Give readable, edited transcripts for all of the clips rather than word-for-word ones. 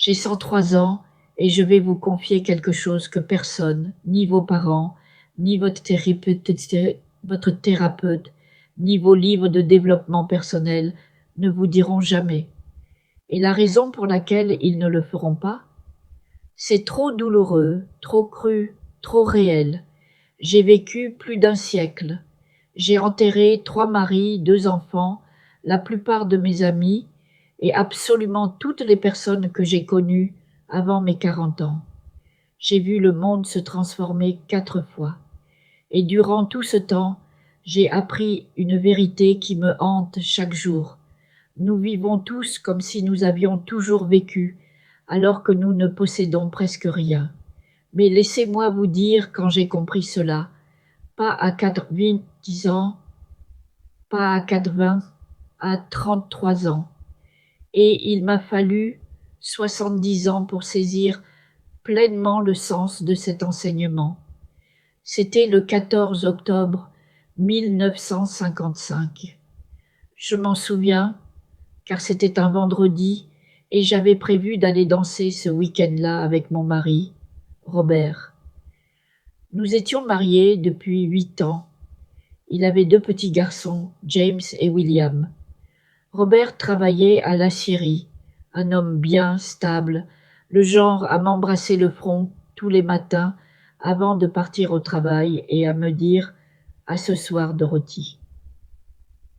J'ai 103 ans et je vais vous confier quelque chose que personne, ni vos parents, ni votre thérapeute, ni vos livres de développement personnel ne vous diront jamais. Et la raison pour laquelle ils ne le feront pas, c'est trop douloureux, trop cru, trop réel. J'ai vécu plus d'un siècle. J'ai enterré 3 maris, 2 enfants, la plupart de mes amis et absolument toutes les personnes que j'ai connues avant mes 40 ans. J'ai vu le monde se transformer 4 fois. Et durant tout ce temps, j'ai appris une vérité qui me hante chaque jour. Nous vivons tous comme si nous avions toujours vécu, alors que nous ne possédons presque rien. Mais laissez-moi vous dire quand j'ai compris cela, pas à 90 ans, pas à 80, à 33 ans. Et il m'a fallu 70 ans pour saisir pleinement le sens de cet enseignement. C'était le 14 octobre 1955. Je m'en souviens, car c'était un vendredi et j'avais prévu d'aller danser ce week-end-là avec mon mari, Robert. Nous étions mariés depuis 8 ans. Il avait 2 petits garçons, James et William. Robert travaillait à l'aciérie, un homme bien, stable, le genre à m'embrasser le front tous les matins avant de partir au travail et à me dire « À ce soir, Dorothy ».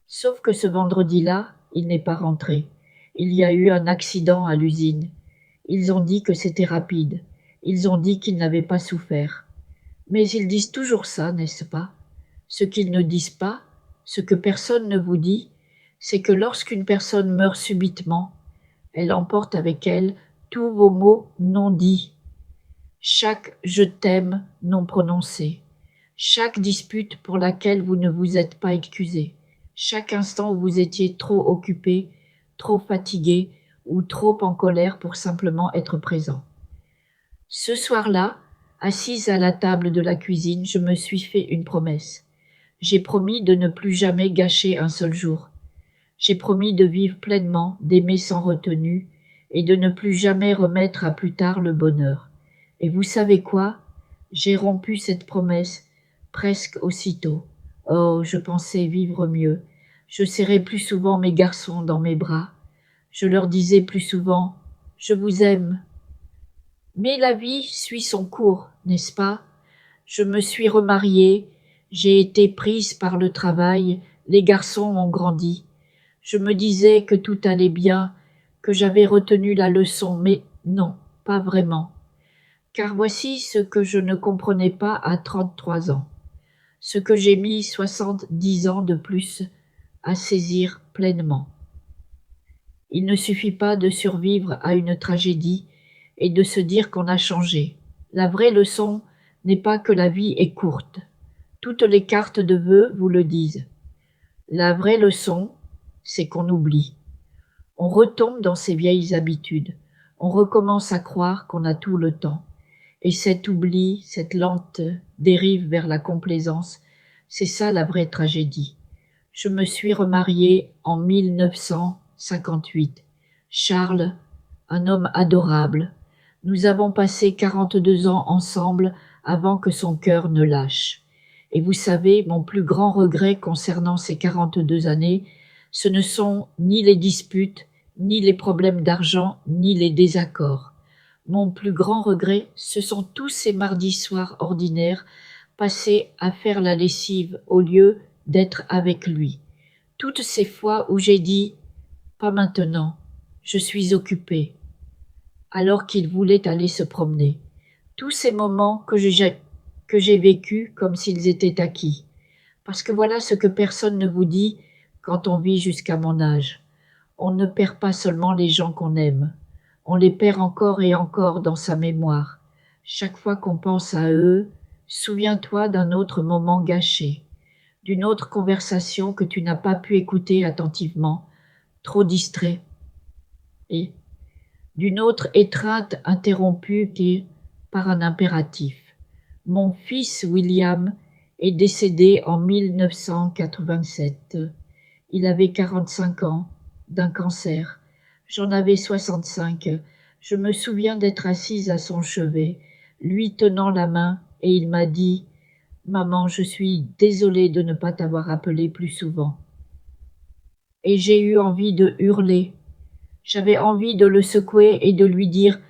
Sauf que ce vendredi-là, il n'est pas rentré. Il y a eu un accident à l'usine. Ils ont dit que c'était rapide. Ils ont dit qu'il n'avait pas souffert. Mais ils disent toujours ça, n'est-ce pas? Ce qu'ils ne disent pas, ce que personne ne vous dit, c'est que lorsqu'une personne meurt subitement, elle emporte avec elle tous vos mots non dits, chaque je t'aime non prononcé, chaque dispute pour laquelle vous ne vous êtes pas excusé, chaque instant où vous étiez trop occupé, trop fatigué ou trop en colère pour simplement être présent. Ce soir-là, assise à la table de la cuisine, je me suis fait une promesse. J'ai promis de ne plus jamais gâcher un seul jour. J'ai promis de vivre pleinement, d'aimer sans retenue, et de ne plus jamais remettre à plus tard le bonheur. Et vous savez quoi? J'ai rompu cette promesse presque aussitôt. Oh, je pensais vivre mieux. Je serrais plus souvent mes garçons dans mes bras. Je leur disais plus souvent « Je vous aime ». Mais la vie suit son cours, n'est-ce pas? Je me suis remariée, j'ai été prise par le travail, les garçons ont grandi. Je me disais que tout allait bien, que j'avais retenu la leçon, mais non, pas vraiment. Car voici ce que je ne comprenais pas à 33 ans, ce que j'ai mis 70 ans de plus à saisir pleinement. Il ne suffit pas de survivre à une tragédie et de se dire qu'on a changé. La vraie leçon n'est pas que la vie est courte. Toutes les cartes de vœux vous le disent. La vraie leçon, c'est qu'on oublie. On retombe dans ses vieilles habitudes. On recommence à croire qu'on a tout le temps. Et cet oubli, cette lente dérive vers la complaisance, c'est ça la vraie tragédie. Je me suis remariée en 1958. Charles, un homme adorable. Nous avons passé 42 ans ensemble avant que son cœur ne lâche. Et vous savez, mon plus grand regret concernant ces 42 années, ce ne sont ni les disputes, ni les problèmes d'argent, ni les désaccords. Mon plus grand regret, ce sont tous ces mardis soirs ordinaires passés à faire la lessive au lieu d'être avec lui. Toutes ces fois où j'ai dit « Pas maintenant, je suis occupée », alors qu'il voulait aller se promener. Tous ces moments que j'ai vécus comme s'ils étaient acquis. Parce que voilà ce que personne ne vous dit quand on vit jusqu'à mon âge. On ne perd pas seulement les gens qu'on aime. On les perd encore et encore dans sa mémoire. Chaque fois qu'on pense à eux, souviens-toi d'un autre moment gâché, d'une autre conversation que tu n'as pas pu écouter attentivement, trop distrait, et d'une autre étreinte interrompue par un impératif. Mon fils William est décédé en 1987. Il avait 45 ans, d'un cancer. J'en avais 65. Je me souviens d'être assise à son chevet, lui tenant la main, et il m'a dit: Maman, je suis désolée de ne pas t'avoir appelé plus souvent. Et j'ai eu envie de hurler. J'avais envie de le secouer et de lui dire: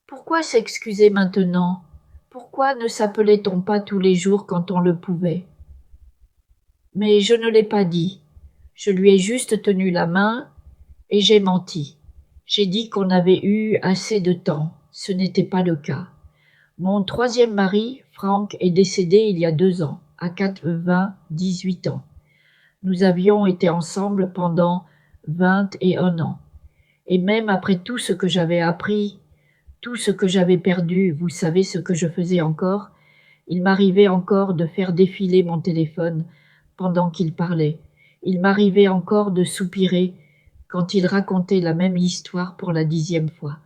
Pourquoi s'excuser maintenant? Pourquoi ne s'appelait-on pas tous les jours quand on le pouvait? Mais je ne l'ai pas dit. Je lui ai juste tenu la main et j'ai menti. J'ai dit qu'on avait eu assez de temps. Ce n'était pas le cas. Mon troisième mari, Frank, est décédé il y a 2 ans, à 18 ans. Nous avions été ensemble pendant 21 ans. Et même après tout ce que j'avais appris, tout ce que j'avais perdu, vous savez ce que je faisais encore, il m'arrivait encore de faire défiler mon téléphone pendant qu'il parlait. Il m'arrivait encore de soupirer quand il racontait la même histoire pour la 10e fois.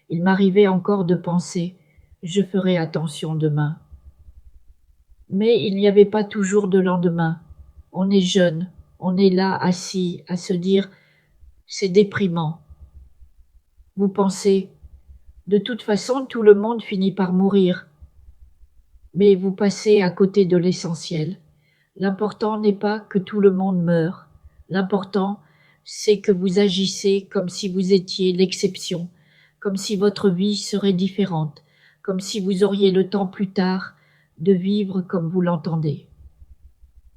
Il m'arrivait encore de penser: je ferai attention demain. Mais il n'y avait pas toujours de lendemain. On est jeune, on est là assis à se dire: c'est déprimant. Vous pensez: de toute façon tout le monde finit par mourir. Mais vous passez à côté de l'essentiel. L'important n'est pas que tout le monde meure. L'important, c'est que vous agissez comme si vous étiez l'exception, comme si votre vie serait différente, comme si vous auriez le temps plus tard de vivre comme vous l'entendez.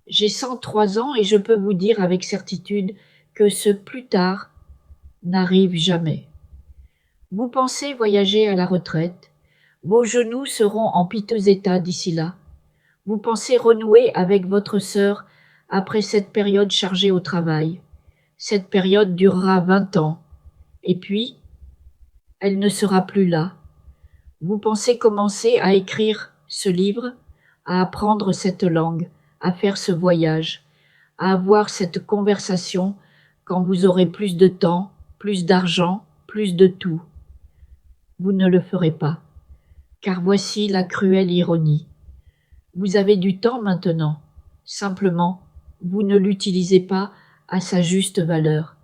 J'ai 103 ans et je peux vous dire avec certitude que ce plus tard n'arrive jamais. Vous pensez voyager à la retraite, vos genoux seront en piteux état d'ici là. Vous pensez renouer avec votre sœur après cette période chargée au travail. Cette période durera 20 ans. Et puis, elle ne sera plus là. Vous pensez commencer à écrire ce livre, à apprendre cette langue, à faire ce voyage, à avoir cette conversation quand vous aurez plus de temps, plus d'argent, plus de tout. Vous ne le ferez pas, car voici la cruelle ironie. Vous avez du temps maintenant, simplement, vous ne l'utilisez pas à sa juste valeur.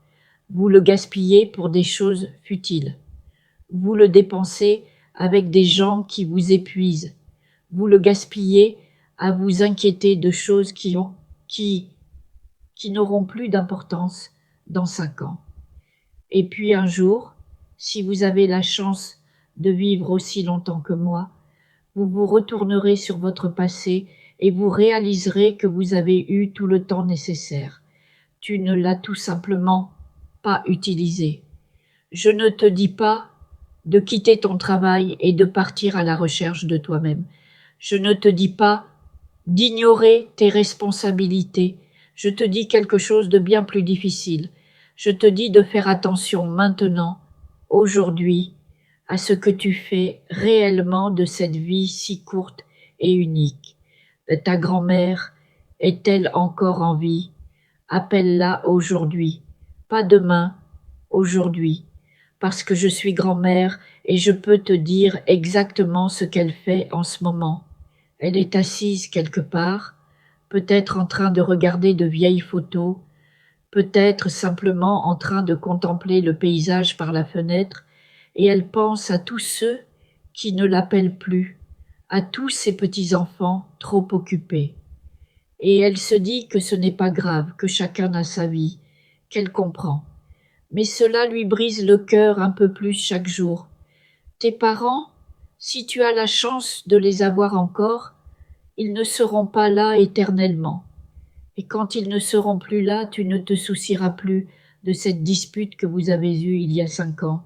Vous le gaspillez pour des choses futiles. Vous le dépensez avec des gens qui vous épuisent. Vous le gaspillez à vous inquiéter de choses qui n'auront plus d'importance dans 5 ans. Et puis un jour, si vous avez la chance de vivre aussi longtemps que moi, vous vous retournerez sur votre passé et vous réaliserez que vous avez eu tout le temps nécessaire. Tu ne l'as tout simplement pas utilisé. Je ne te dis pas de quitter ton travail et de partir à la recherche de toi-même. Je ne te dis pas d'ignorer tes responsabilités. Je te dis quelque chose de bien plus difficile. Je te dis de faire attention maintenant, aujourd'hui, à ce que tu fais réellement de cette vie si courte et unique. Ta grand-mère est-elle encore en vie? Appelle-la aujourd'hui, pas demain, aujourd'hui, parce que je suis grand-mère et je peux te dire exactement ce qu'elle fait en ce moment. Elle est assise quelque part, peut-être en train de regarder de vieilles photos, peut-être simplement en train de contempler le paysage par la fenêtre, et elle pense à tous ceux qui ne l'appellent plus, à tous ses petits-enfants trop occupés. Et elle se dit que ce n'est pas grave, que chacun a sa vie, qu'elle comprend. Mais cela lui brise le cœur un peu plus chaque jour. Tes parents, si tu as la chance de les avoir encore, ils ne seront pas là éternellement. Et quand ils ne seront plus là, tu ne te soucieras plus de cette dispute que vous avez eue il y a 5 ans.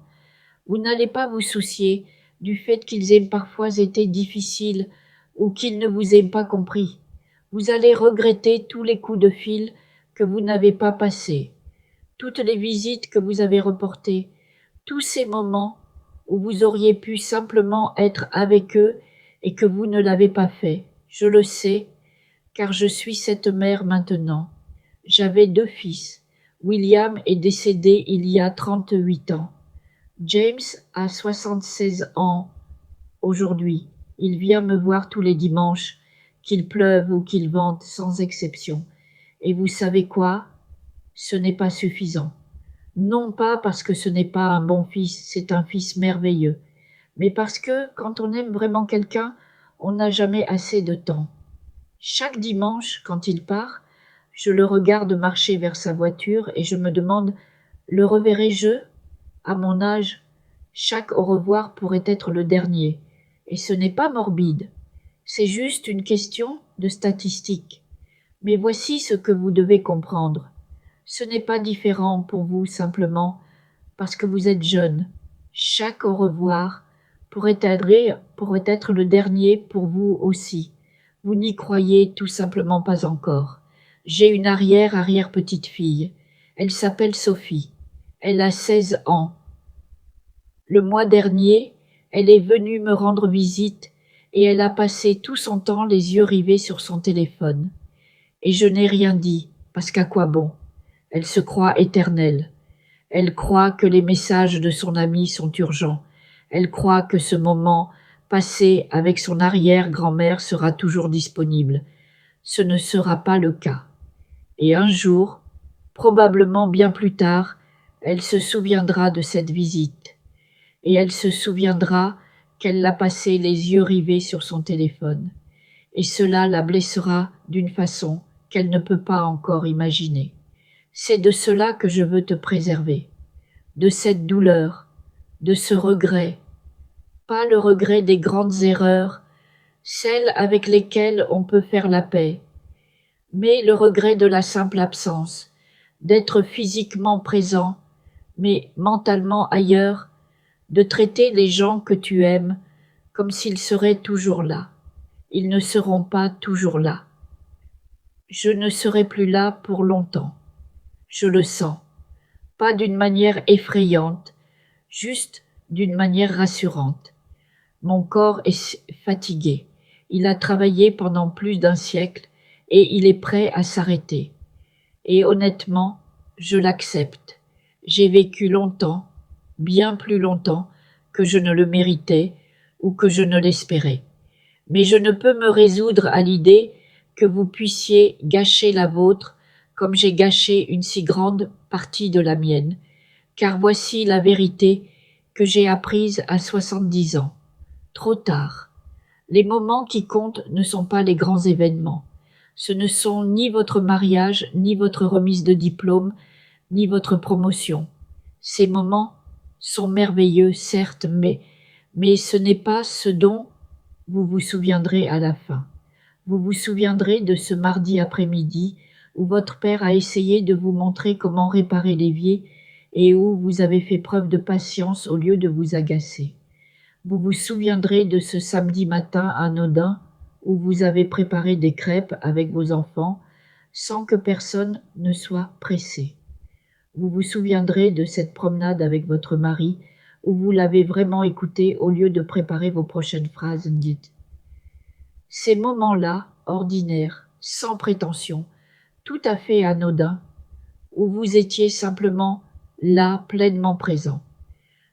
Vous n'allez pas vous soucier du fait qu'ils aient parfois été difficiles ou qu'ils ne vous aient pas compris. Vous allez regretter tous les coups de fil que vous n'avez pas passés, toutes les visites que vous avez reportées, tous ces moments où vous auriez pu simplement être avec eux et que vous ne l'avez pas fait. Je le sais, car je suis cette mère maintenant. J'avais 2 fils. William est décédé il y a 38 ans. James a 76 ans aujourd'hui. Il vient me voir tous les dimanches, qu'il pleuve ou qu'il vente, sans exception. Et vous savez quoi? Ce n'est pas suffisant. Non pas parce que ce n'est pas un bon fils, c'est un fils merveilleux, mais parce que, quand on aime vraiment quelqu'un, on n'a jamais assez de temps. Chaque dimanche, quand il part, je le regarde marcher vers sa voiture et je me demande: le reverrai-je? À mon âge, chaque au revoir pourrait être le dernier. Et ce n'est pas morbide, c'est juste une question de statistique. Mais voici ce que vous devez comprendre. Ce n'est pas différent pour vous simplement parce que vous êtes jeune. Chaque au revoir pourrait être le dernier pour vous aussi. Vous n'y croyez tout simplement pas encore. J'ai une arrière-petite-fille. Elle s'appelle Sophie. Elle a 16 ans. Le mois dernier, elle est venue me rendre visite et elle a passé tout son temps les yeux rivés sur son téléphone. Et je n'ai rien dit, parce qu'à quoi bon? Elle se croit éternelle. Elle croit que les messages de son ami sont urgents. Elle croit que ce moment passé avec son arrière-grand-mère sera toujours disponible. Ce ne sera pas le cas. Et un jour, probablement bien plus tard, elle se souviendra de cette visite. Et elle se souviendra qu'elle l'a passé les yeux rivés sur son téléphone. Et cela la blessera d'une façon qu'elle ne peut pas encore imaginer. C'est de cela que je veux te préserver, de cette douleur, de ce regret, pas le regret des grandes erreurs, celles avec lesquelles on peut faire la paix, mais le regret de la simple absence, d'être physiquement présent, mais mentalement ailleurs, de traiter les gens que tu aimes comme s'ils seraient toujours là. Ils ne seront pas toujours là. Je ne serai plus là pour longtemps. Je le sens. Pas d'une manière effrayante, juste d'une manière rassurante. Mon corps est fatigué. Il a travaillé pendant plus d'un siècle et il est prêt à s'arrêter. Et honnêtement, je l'accepte. J'ai vécu longtemps, bien plus longtemps que je ne le méritais ou que je ne l'espérais. Mais je ne peux me résoudre à l'idée que vous puissiez gâcher la vôtre comme j'ai gâché une si grande partie de la mienne, car voici la vérité que j'ai apprise à 70 ans. Trop tard. Les moments qui comptent ne sont pas les grands événements. Ce ne sont ni votre mariage, ni votre remise de diplôme, ni votre promotion. Ces moments sont merveilleux, certes, mais ce n'est pas ce dont vous vous souviendrez à la fin. Vous vous souviendrez de ce mardi après-midi où votre père a essayé de vous montrer comment réparer l'évier et où vous avez fait preuve de patience au lieu de vous agacer. Vous vous souviendrez de ce samedi matin anodin où vous avez préparé des crêpes avec vos enfants sans que personne ne soit pressé. Vous vous souviendrez de cette promenade avec votre mari où vous l'avez vraiment écouté au lieu de préparer vos prochaines phrases dites. Ces moments-là, ordinaires, sans prétention, tout à fait anodins, où vous étiez simplement là, pleinement présent.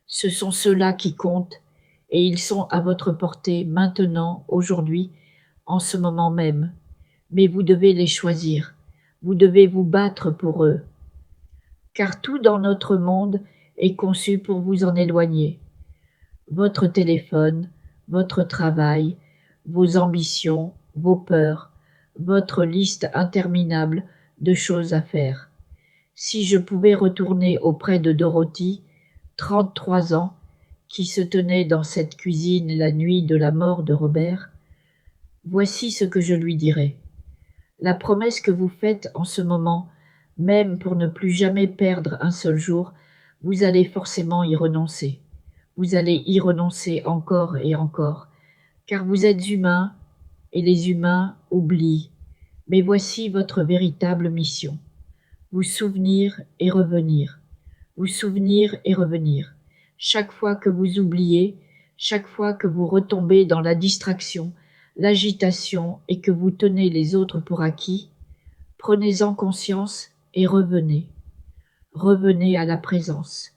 Ce sont ceux-là qui comptent, et ils sont à votre portée maintenant, aujourd'hui, en ce moment même. Mais vous devez les choisir, vous devez vous battre pour eux, car tout dans notre monde est conçu pour vous en éloigner. Votre téléphone, votre travail, vos ambitions, vos peurs, votre liste interminable de choses à faire. Si je pouvais retourner auprès de Dorothy, 33 ans, qui se tenait dans cette cuisine la nuit de la mort de Robert, voici ce que je lui dirais. La promesse que vous faites en ce moment, même pour ne plus jamais perdre un seul jour, vous allez forcément y renoncer. Vous allez y renoncer encore et encore, car vous êtes humain et les humains oublient. Mais voici votre véritable mission. Vous souvenir et revenir. Vous souvenir et revenir. Chaque fois que vous oubliez, chaque fois que vous retombez dans la distraction, l'agitation et que vous tenez les autres pour acquis, prenez-en conscience et revenez. Revenez à la présence.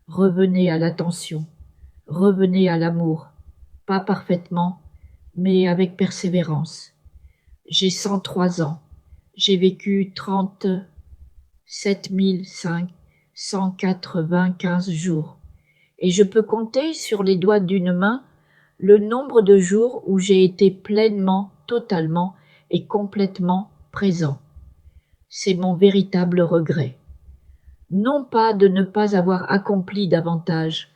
Revenez à l'attention. Revenez à l'amour. Pas parfaitement, mais avec persévérance. J'ai 103 ans. J'ai vécu 37 195 jours. Et je peux compter sur les doigts d'une main le nombre de jours où j'ai été pleinement, totalement et complètement présent. C'est mon véritable regret. Non pas de ne pas avoir accompli davantage,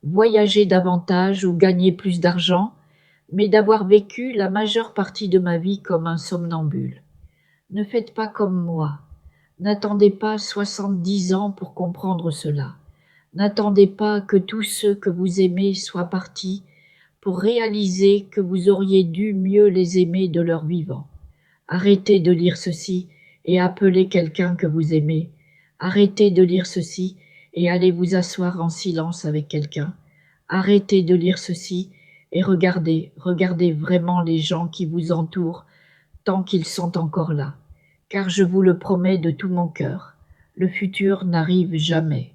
voyagé davantage ou gagné plus d'argent, mais d'avoir vécu la majeure partie de ma vie comme un somnambule. Ne faites pas comme moi. N'attendez pas 70 ans pour comprendre cela. N'attendez pas que tous ceux que vous aimez soient partis pour réaliser que vous auriez dû mieux les aimer de leur vivant. Arrêtez de lire ceci et appelez quelqu'un que vous aimez. Arrêtez de lire ceci et allez vous asseoir en silence avec quelqu'un. Arrêtez de lire ceci et regardez vraiment les gens qui vous entourent tant qu'ils sont encore là. Car je vous le promets de tout mon cœur, le futur n'arrive jamais.